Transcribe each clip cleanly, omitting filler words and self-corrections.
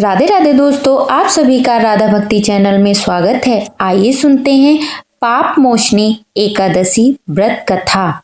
राधे राधे दोस्तों, आप सभी का राधा भक्ति चैनल में स्वागत है। आइए सुनते हैं पाप मोचनी एकादशी व्रत कथा।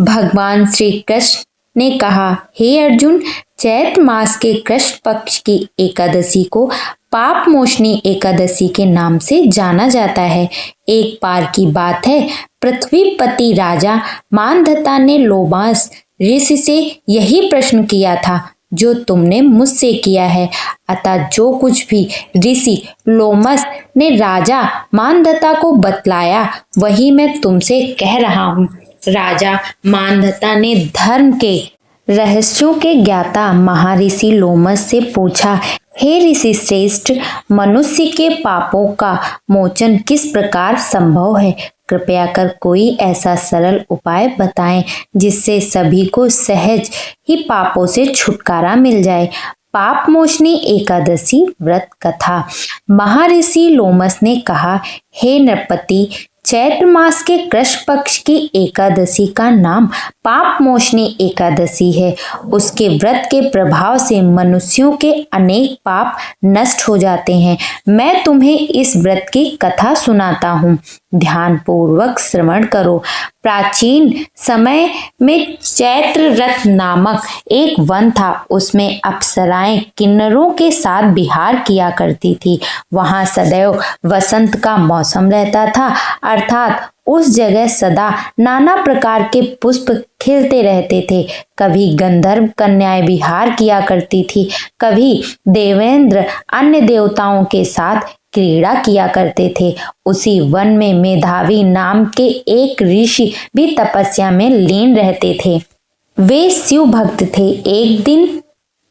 भगवान श्री कृष्ण ने कहा, हे अर्जुन, चैत्र मास के कृष्ण पक्ष की एकादशी को पाप मोचनी एकादशी के नाम से जाना जाता है। एक बार की बात है, पृथ्वीपति राजा मानधता ने लोमास ऋषि से यही प्रश्न किया था जो तुमने मुझसे किया है। अतः जो कुछ भी ऋषि लोमस ने राजा मानधता को बतलाया वही मैं तुमसे कह रहा हूँ। राजा मानधता ने धर्म के रहस्यों के ज्ञाता महर्षि लोमस से पूछा, हे ऋषि श्रेष्ठ, मनुष्य के पापों का मोचन किस प्रकार संभव है? कृपया कर कोई ऐसा सरल उपाय बताएं जिससे सभी को सहज ही पापों से छुटकारा मिल जाए। पाप मोचनी एकादशी व्रत कथा। महर्षि लोमस ने कहा, हे नृपति, चैत्र मास के कृष्ण पक्ष की एकादशी का नाम पाप मोचनी एकादशी है। उसके व्रत के प्रभाव से मनुष्यों के अनेक पाप नष्ट हो जाते हैं। मैं तुम्हें इस व्रत की कथा सुनाता हूँ, ध्यान पूर्वक श्रवण करो। प्राचीन समय में चैत्र रथ नामक एक वन था। उसमें अप्सराएं किन्नरों के साथ विहार किया करती थी। वहां सदैव वसंत का मौसम रहता था, अर्थात उस जगह सदा नाना प्रकार के पुष्प खिलते रहते थे। कभी गंधर्व कन्याएं विहार किया करती थी, कभी देवेंद्र अन्य देवताओं के साथ क्रीड़ा किया करते थे। उसी वन में मेधावी नाम के एक ऋषि भी तपस्या में लीन रहते थे। वे शिव भक्त थे। एक दिन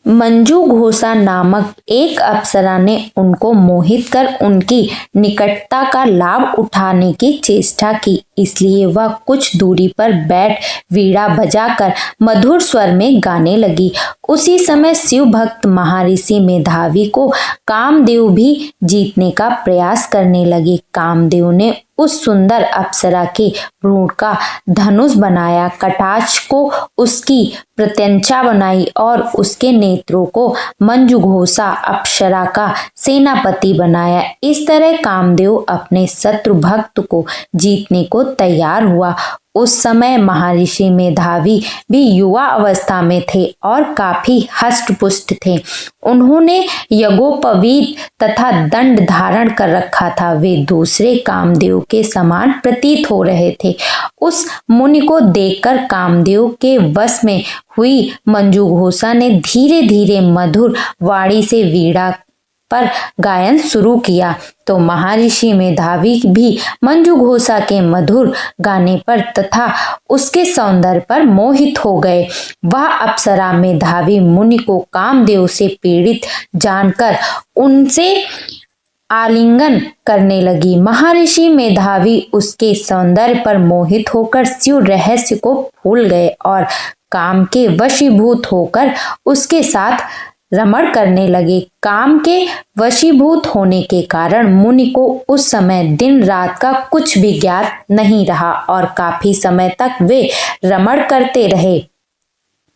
मंजू घोषा नामक एक अप्सरा ने उनको मोहित कर उनकी निकटता का लाभ उठाने की चेष्टा की। इसलिए वह कुछ दूरी पर बैठ वीणा बजाकर मधुर स्वर में गाने लगी। उसी समय शिव भक्त महर्षि मेधावी को कामदेव भी जीतने का प्रयास करने लगे। कामदेव ने उस सुंदर अप्सरा के भ्रूण का धनुष बनाया, कटाक्ष को उसकी प्रत्यंचा बनाई और उसके नेत्रों को मंजूघोषा अप्सरा का सेनापति बनाया। इस तरह कामदेव अपने शत्रु भक्त को जीतने को तैयार हुआ। उस समय महर्षि मेधावी भी युवा अवस्था में थे और काफी हष्ट-पुष्ट थे। उन्होंने यज्ञोपवीत तथा दंड धारण कर रखा था। वे दूसरे कामदेव के समान प्रतीत हो रहे थे। उस मुनि को देखकर कामदेव के वश में हुई मंजू घोषा ने धीरे धीरे मधुर वाणी से वीणा पर गायन शुरू किया तो महर्षि मेधावी भी मंजू घोषा के मधुर गाने पर तथा उसके सौंदर्य पर मोहित हो गए। वह अप्सरा मेधावी मुनि को कामदेव से पीड़ित जानकर उनसे आलिंगन करने लगी। महर्षि मेधावी उसके सौंदर्य पर मोहित होकर शिव रहस्य को भूल गए और काम के वशीभूत होकर उसके साथ रमण करने लगे। काम के वशीभूत होने के कारण मुनि को उस समय दिन रात का कुछ भी ज्ञात नहीं रहा और काफी समय तक वे रमण करते रहे।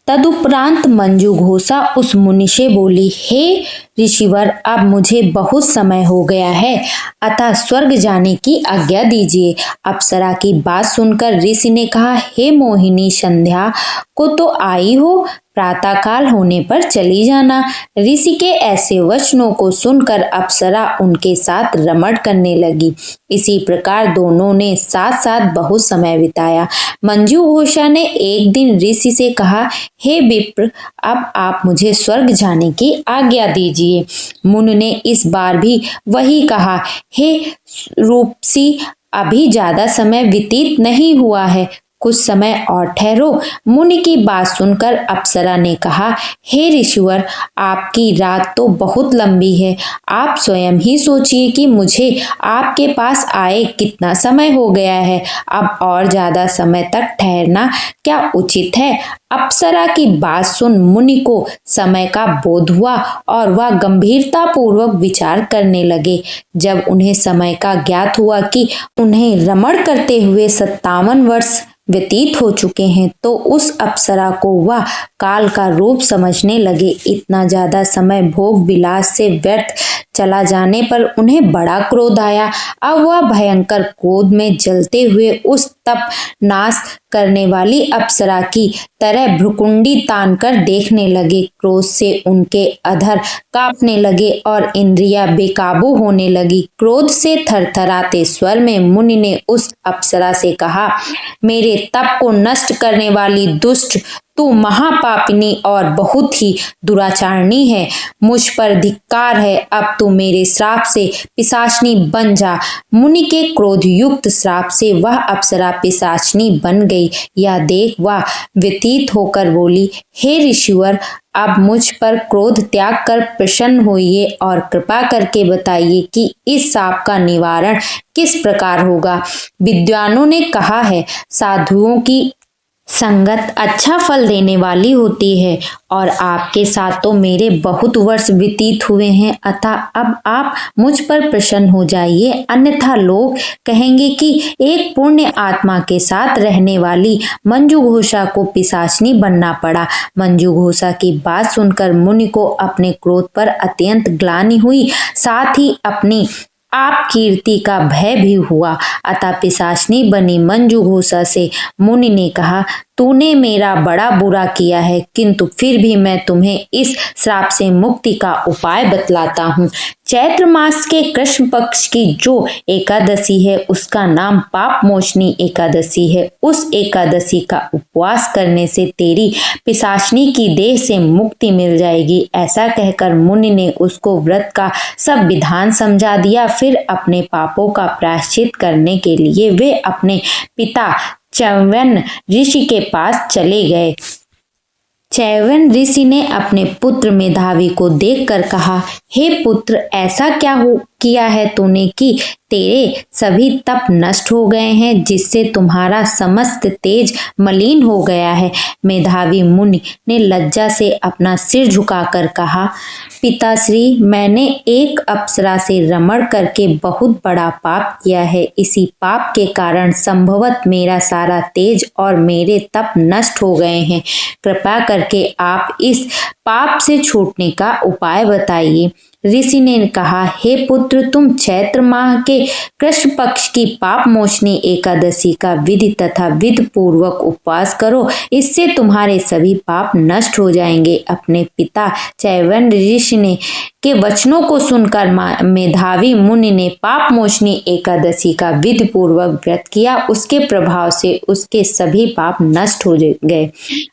तदुपरांत मंजू घोषा उस मुनि से बोली, हे ऋषिवर, अब मुझे बहुत समय हो गया है, अतः स्वर्ग जाने की आज्ञा दीजिए। अप्सरा की बात सुनकर ऋषि ने कहा, हे मोहिनी, संध्या को तो आई हो, प्रातःकाल होने पर चली जाना। ऋषि के ऐसे वचनों को सुनकर अप्सरा उनके साथ रमण करने लगी। इसी प्रकार दोनों ने साथ साथ बहुत समय बिताया। मंजू घोषा ने एक दिन ऋषि से कहा, हे विप्र, अब आप मुझे स्वर्ग जाने की आज्ञा दीजिए। मुनि ने इस बार भी वही कहा, हे रूपसी, अभी ज्यादा समय व्यतीत नहीं हुआ है, कुछ समय और ठहरो। मुनि की बात सुनकर अप्सरा ने कहा, हे ऋषिवर, आपकी रात तो बहुत लंबी है। आप स्वयं ही सोचिए कि मुझे आपके पास आए कितना समय हो गया है। अब और ज्यादा समय तक ठहरना क्या उचित है? अप्सरा की बात सुन मुनि को समय का बोध हुआ और वह गंभीरता पूर्वक विचार करने लगे। जब उन्हें समय का ज्ञात हुआ कि उन्हें रमण करते हुए 57 वर्ष व्यतीत हो चुके हैं तो उस अप्सरा को वह काल का रूप समझने लगे। इतना ज्यादा समय भोग विलास से व्यर्थ चला जाने पर उन्हें बड़ा क्रोध आया। अब वह भयंकर क्रोध में जलते हुए उस तप नाश करने वाली अप्सरा की तरह भ्रुकुंडी तान कर देखने लगे। क्रोध से उनके अधर कांपने लगे और इंद्रियां बेकाबू होने लगी। क्रोध से थरथराते स्वर में मुनि ने उस अप्सरा से कहा, मेरे तप को नष्ट करने वाली दुष्ट, तू महापापिनी और बहुत ही दुराचारणी है। मुझ पर धिक्कार है। अब तू मेरे श्राप से पिशाचनी बन जा। मुनि के क्रोध युक्त श्राप से वह अप्सरा पिशाचनी बन गई। यह देख वह व्यतीत होकर बोली, हे ऋषिवर, अब मुझ पर क्रोध त्याग कर प्रसन्न होइए और कृपा करके बताइए कि इस शाप का निवारण किस प्रकार होगा। विद्वानों ने कहा है, साधुओं की संगत अच्छा फल देने वाली होती है और आपके साथ तो मेरे बहुत वर्ष व्यतीत हुए हैं, अतः अब आप मुझ पर प्रसन्न हो जाइए, अन्यथा लोग कहेंगे कि एक पुण्य आत्मा के साथ रहने वाली मंजू घोषा को पिशाचनी बनना पड़ा। मंजू घोषा की बात सुनकर मुनि को अपने क्रोध पर अत्यंत ग्लानि हुई, साथ ही अपनी आप कीर्ति का भय भी हुआ। अतः पिशाचनी बनी मंजू घोषा से मुनि ने कहा, तूने मेरा बड़ा बुरा किया है, किंतु फिर भी मैं तुम्हें इस श्राप से मुक्ति का उपाय बतलाता हूँ। चैत्र मास के कृष्ण पक्ष की जो एकादशी है उसका नाम पाप मोचनी एकादशी है। उस एकादशी का उपवास करने से तेरी पिशाचनी की देह से मुक्ति मिल जाएगी। ऐसा कहकर मुनि ने उसको व्रत का सब विधान समझा दिया। फिर अपने पापों का प्रायश्चित करने के लिए वे अपने पिता च्यवन ऋषि के पास चले गए। च्यवन ऋषि ने अपने पुत्र मेधावी को देखकर कहा, हे पुत्र, ऐसा क्या हो किया है तूने कि तेरे सभी तप नष्ट हो गए हैं, जिससे तुम्हारा समस्त तेज मलिन हो गया है। मेधावी मुनि ने लज्जा से अपना सिर झुकाकर कहा, पिताश्री, मैंने एक अप्सरा से रमण करके बहुत बड़ा पाप किया है। इसी पाप के कारण संभवत मेरा सारा तेज और मेरे तप नष्ट हो गए हैं। कृपा करके आप इस पाप से छूटने का उपाय बताइए। ऋषि ने कहा, हे पुत्र, तुम चैत्र माह के कृष्ण पक्ष की पाप मोचनी एकादशी का विधि तथा विधि पूर्वक उपवास करो, इससे तुम्हारे सभी पाप नष्ट हो जाएंगे। अपने पिता च्यवन ऋषि ने के वचनों को सुनकर मेधावी मुनि ने पाप मोचनी एकादशी का विधि पूर्वक व्रत किया। उसके प्रभाव से उसके सभी पाप नष्ट हो गए।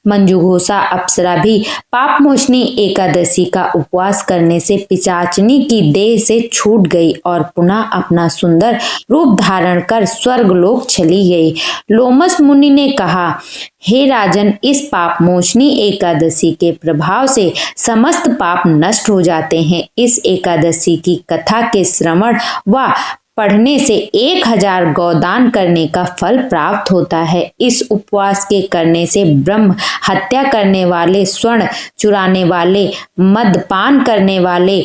मंजू घोषा अप्सरा भी पाप मोचनी एकादशी का उपवास करने से पिशाचनी की देह से छूट गई और पुनः अपना सुंदर रूप धारण कर स्वर्गलोक चली गई। लोमस मुनि ने कहा, हे राजन, इस पाप मोचनी एकादशी के प्रभाव से समस्त पाप नष्ट हो जाते हैं। इस एकादशी की कथा के श्रवण व पढ़ने से 1000 गौदान करने का फल प्राप्त होता है। इस उपवास के करने से ब्रह्म हत्या करने वाले, स्वर्ण चुराने वाले, मदपान करने वाले,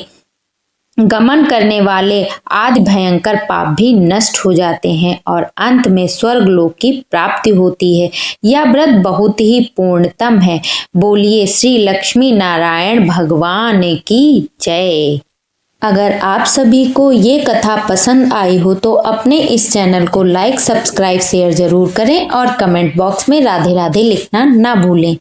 गमन करने वाले आदि भयंकर पाप भी नष्ट हो जाते हैं और अंत में स्वर्गलोक की प्राप्ति होती है। यह व्रत बहुत ही पूर्णतम है। बोलिए श्री लक्ष्मी नारायण भगवान की जय। अगर आप सभी को ये कथा पसंद आई हो तो अपने इस चैनल को लाइक, सब्सक्राइब, शेयर जरूर करें और कमेंट बॉक्स में राधे राधे लिखना ना भूलें।